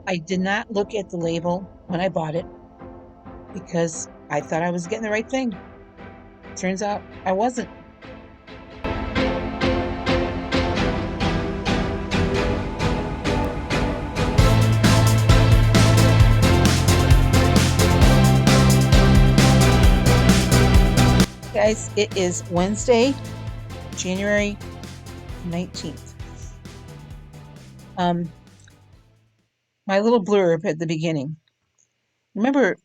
I did not look at the label when I bought it because I thought I was getting the right thing. Turns out I wasn't. Guys, it is Wednesday, January 19th. Um, my little blurb at the beginning. Remember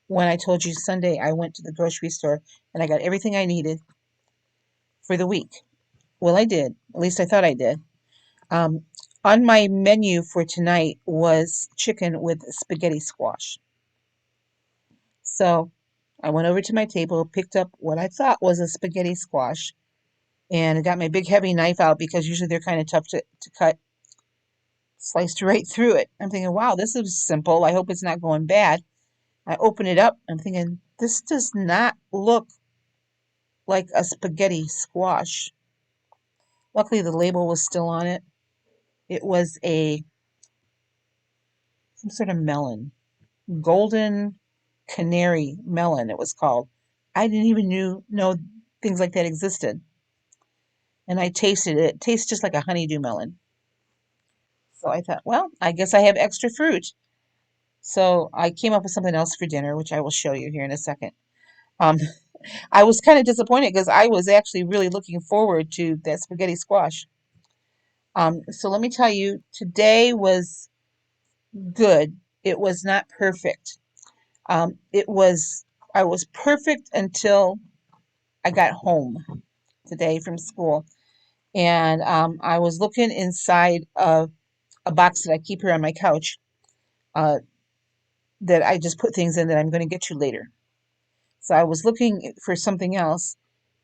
when I told you Sunday I went to the grocery store and I got everything I needed for the week? Well, I did. At least I thought I did. Um, on my menu for tonight was chicken with spaghetti squash. So I went over to my table, picked up what I thought was a spaghetti squash, and I got my big heavy knife out because usually they're kind of tough to cut, sliced right through it. I'm thinking, wow, this is simple. I hope it's not going bad. I open it up. I'm thinking, this does not look like a spaghetti squash. Luckily, the label was still on it. It was some sort of melon, golden canary melon. It was called. I didn't even know things like that existed. And I tasted it. It tastes just like a honeydew melon. So I thought, well, I guess I have extra fruit. So I came up with something else for dinner, which I will show you here in a second. Um, I was kind of disappointed because I was actually really looking forward to that spaghetti squash. So let me tell you, today was good. It was not perfect. It was I was perfect until I got home today from school, and I was looking inside of a box that I keep here on my couch uh, that I just put things in that I'm going to get to later. So I was looking for something else,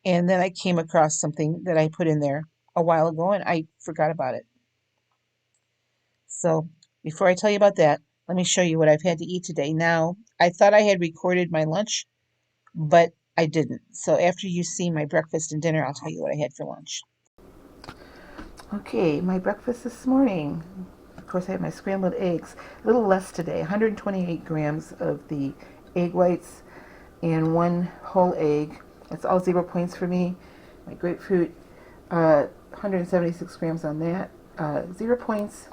and then I came across something that I put in there a while ago, and I forgot about it. So before I tell you about that, let me show you what I've had to eat today. Now, I thought I had recorded my lunch, but I didn't. So after you see my breakfast and dinner, I'll tell you what I had for lunch. Okay, my breakfast this morning. Of course, I had my scrambled eggs. A little less today, 128 grams of the egg whites and one whole egg. That's all 0 points for me. My grapefruit, 176 grams on that, 0 points.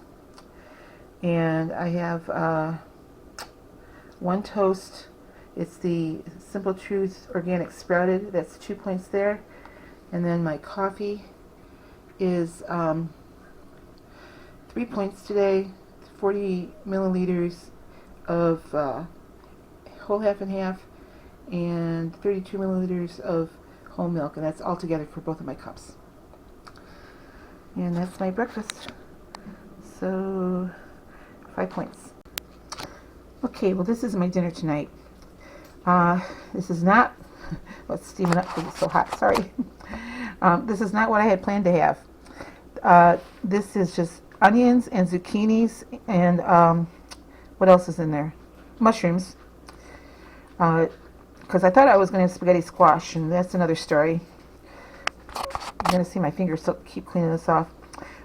And I have one toast. It's the Simple Truth Organic Sprouted. That's 2 points there. And then my coffee is 3 points today. 40 milliliters of whole half and half, and 32 milliliters of whole milk, and that's all together for both of my cups. And that's my breakfast. So 5 points. Okay, well, this is my dinner tonight. This is not, well, it's steaming up because it's so hot, sorry. This is not what I had planned to have. This is just onions and zucchinis and what else is in there? Mushrooms. Because I thought I was going to have spaghetti squash, and that's another story. I'm going to see my fingers, so keep cleaning this off.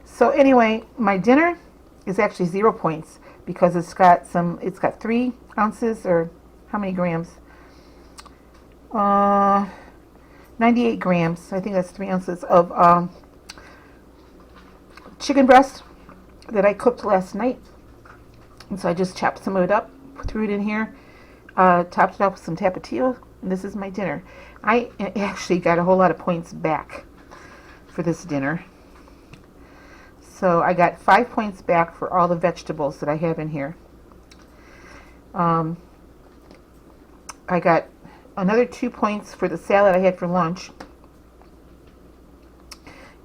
So anyway, my dinner is actually 0 points because it's got 3 ounces, or how many grams? 98 grams. I think that's 3 ounces of chicken breast that I cooked last night. And so I just chopped some of it up, threw it in here, topped it up with some tapatio, and this is my dinner. I actually got a whole lot of points back for this dinner. So I got 5 points back for all the vegetables that I have in here. I got another 2 points for the salad I had for lunch,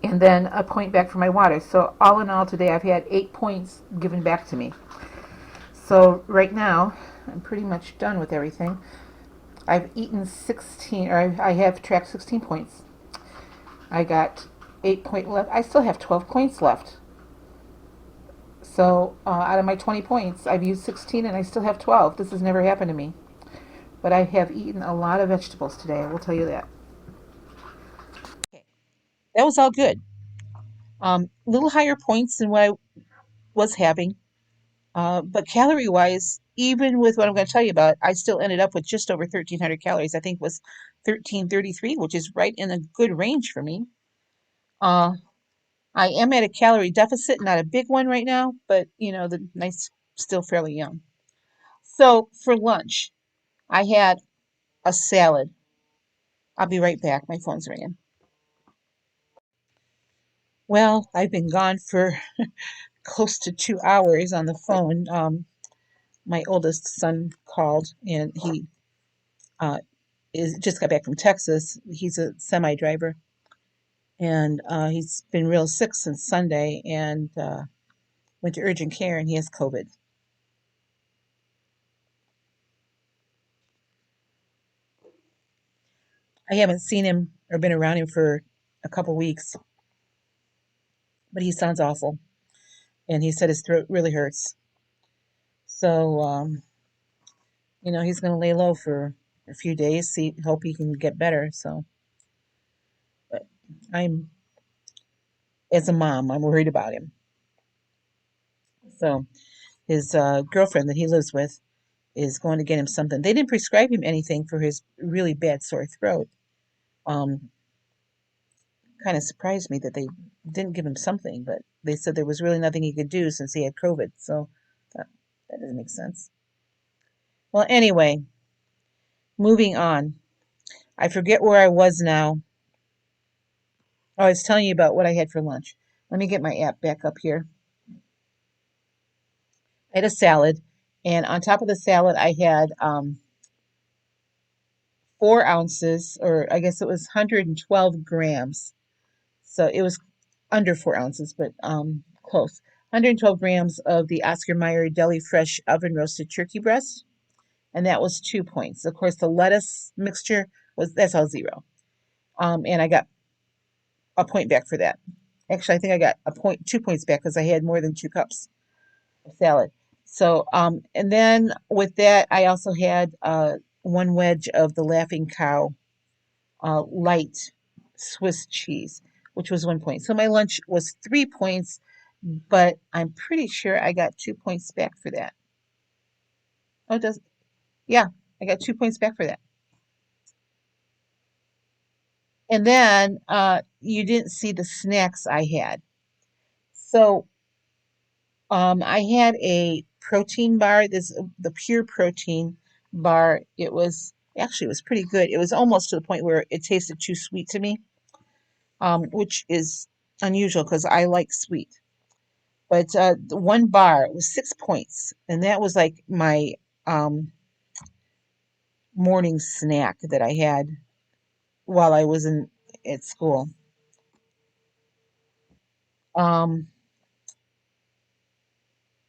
and then a point back for my water. So all in all today I've had 8 points given back to me. So right now I'm pretty much done with everything. I've eaten 16, or I have tracked 16 points. I got 8 points left. I still have 12 points left. So out of my 20 points, I've used 16 and I still have 12. This has never happened to me. But I have eaten a lot of vegetables today, I will tell you that. Okay, that was all good. Little higher points than what I was having. But calorie wise, even with what I'm going to tell you about, I still ended up with just over 1,300 calories. I think it was 1,333, which is right in a good range for me. Uh, I am at a calorie deficit, not a big one right now, but the night's still fairly young. So for lunch, I had a salad. I'll be right back. My phone's ringing. Well, I've been gone for close to 2 hours on the phone. My oldest son called, and he uh, is just got back from Texas. He's a semi driver, and he's been real sick since Sunday, and went to urgent care, and he has COVID. I haven't seen him or been around him for a couple weeks, but he sounds awful, and he said his throat really hurts. So he's going to lay low for a few days, see, hope he can get better. So, but I'm as a mom, I'm worried about him. So his girlfriend that he lives with is going to get him something. They didn't prescribe him anything for his really bad sore throat. Um, Kind of surprised me that they didn't give him something, but they said there was really nothing he could do since he had COVID. So that, that doesn't make sense. Well, anyway, moving on. I forget where I was now. Oh, I was telling you about what I had for lunch. Let me get my app back up here. I had a salad, and on top of the salad, I had 4 ounces, or I guess it was 112 grams. So it was under 4 ounces, but close. 112 grams of the Oscar Mayer Deli Fresh oven roasted turkey breast, and that was 2 points. Of course, the lettuce mixture that's all zero. And I got a point back for that. Actually, I think I got 2 points back because I had more than 2 cups of salad. So, and then with that, I also had one wedge of the Laughing Cow light Swiss cheese, which was 1 point. So my lunch was 3 points, but I'm pretty sure I got 2 points back for that. Oh, it does. Yeah, I got 2 points back for that. And then you didn't see the snacks I had. So I had a protein bar. This the pure protein bar. It was pretty good. It was almost to the point where it tasted too sweet to me, which is unusual because I like sweet. But the one bar was 6 points, and that was like my um, morning snack that I had while I was in at school. Um,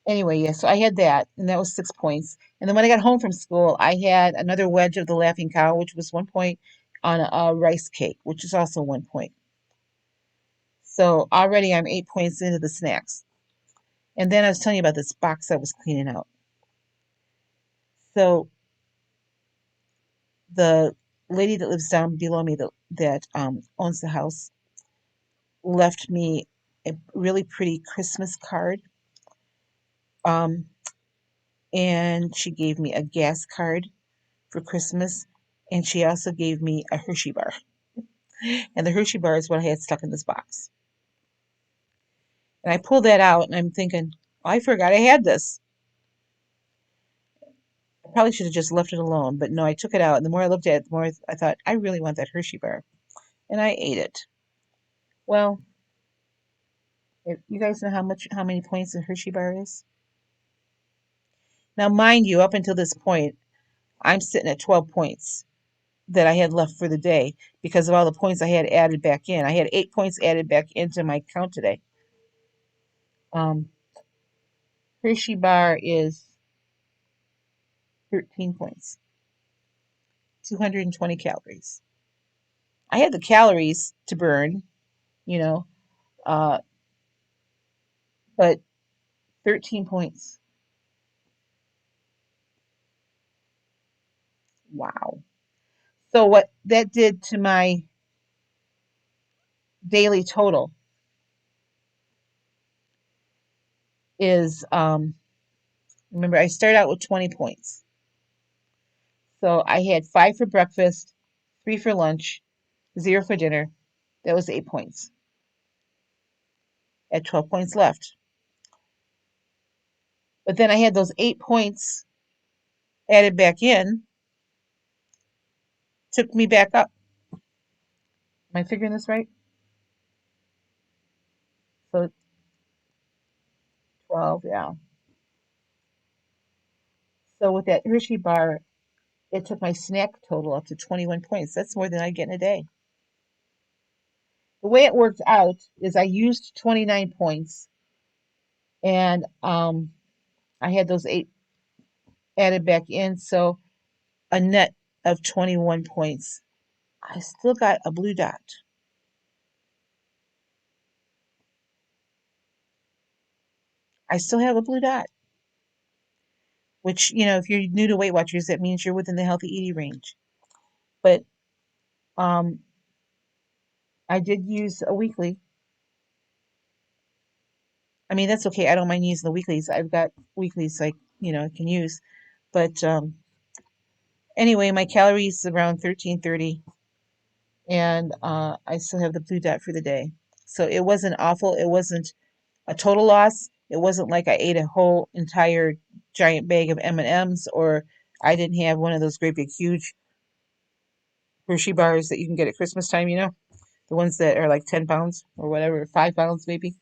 anyway, yeah, so I had that, and that was 6 points. And then when I got home from school, I had another wedge of the Laughing Cow, which was 1 point, on a rice cake, which is also 1 point. So already I'm 8 points into the snacks. And then I was telling you about this box I was cleaning out. So the lady that lives down below me that owns the house left me a really pretty Christmas card. Um, and she gave me a gas card for Christmas. And she also gave me a Hershey bar. And the Hershey bar is what I had stuck in this box. And I pulled that out and I'm thinking, oh, I forgot I had this. I probably should have just left it alone. But no, I took it out. And the more I looked at it, the more I thought, I really want that Hershey bar. And I ate it. Well, you guys know how many points the Hershey bar is? Now, mind you, up until this point, I'm sitting at 12 points that I had left for the day because of all the points I had added back in. I had 8 points added back into my count today. Um, Hershey bar is 13 points, 220 calories. I had the calories to burn, you know, uh, but 13 points. Wow. So what that did to my daily total is Remember, I started out with 20 points. So I had 5 for breakfast, 3 for lunch, 0 for dinner. That was 8 points. At 12 points left. But then I had those 8 points added back in, took me back up. Am I figuring this right? So 12, yeah. So with that Hershey bar, it took my snack total up to 21 points. That's more than I get in a day. The way it worked out is I used 29 points, and I had those 8 added back in, so a net of 21 points. I still got a blue dot. I still have a blue dot, which, if you're new to Weight Watchers, that means you're within the healthy eating range. But um, I did use a weekly. I mean, that's okay. I don't mind using the weeklies. I've got weeklies I can use. But anyway, my calories around 1330, and I still have the blue dot for the day. So it wasn't awful. It wasn't a total loss. It wasn't like I ate a whole entire giant bag of M&Ms, or I didn't have one of those great big huge Hershey bars that you can get at Christmas time, the ones that are like 10 pounds or whatever, 5 pounds maybe.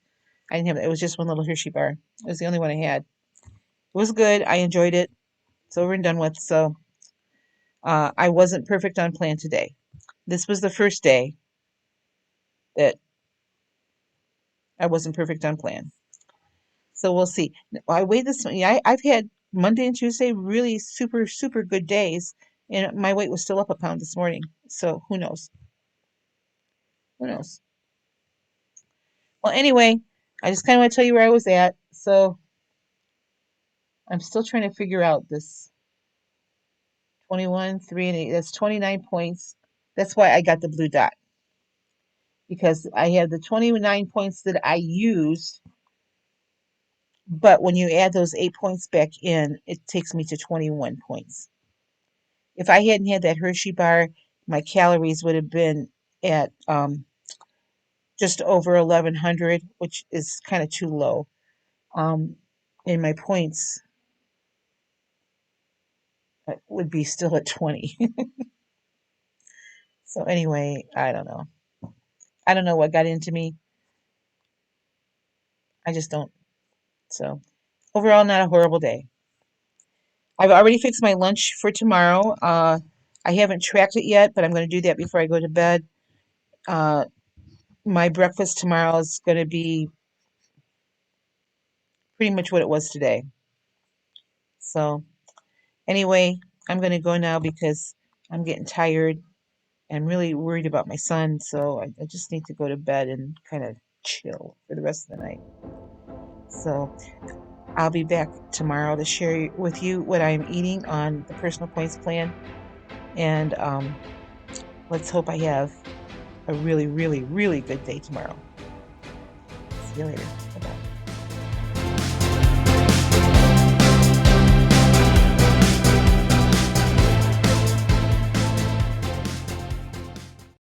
I didn't have it. It was just one little Hershey bar. It was the only one I had. It was good. I enjoyed it. It's over and done with. So I wasn't perfect on plan today. This was the first day that I wasn't perfect on plan. So we'll see. I weighed this. Yeah, I've had Monday and Tuesday really super, super good days, and my weight was still up a pound this morning. So who knows? Who knows? Well, anyway, I just kind of want to tell you where I was at. So I'm still trying to figure out this 21, 3, and 8. That's 29 points. That's why I got the blue dot, because I had the 29 points that I used, but when you add those 8 points back in, it takes me to 21 points. If I hadn't had that Hershey bar, my calories would have been at just over 1100, which is kind of too low. And my points would be still at 20. So anyway, I don't know. I don't know what got into me. I just don't. So overall, not a horrible day. I've already fixed my lunch for tomorrow. I haven't tracked it yet, but I'm going to do that before I go to bed. Uh, my breakfast tomorrow is going to be pretty much what it was today. So anyway, I'm going to go now because I'm getting tired and really worried about my son. So I just need to go to bed and kind of chill for the rest of the night. So I'll be back tomorrow to share with you what I'm eating on the personal points plan. And let's hope I have a really, really, really good day tomorrow. See you later. Bye-bye.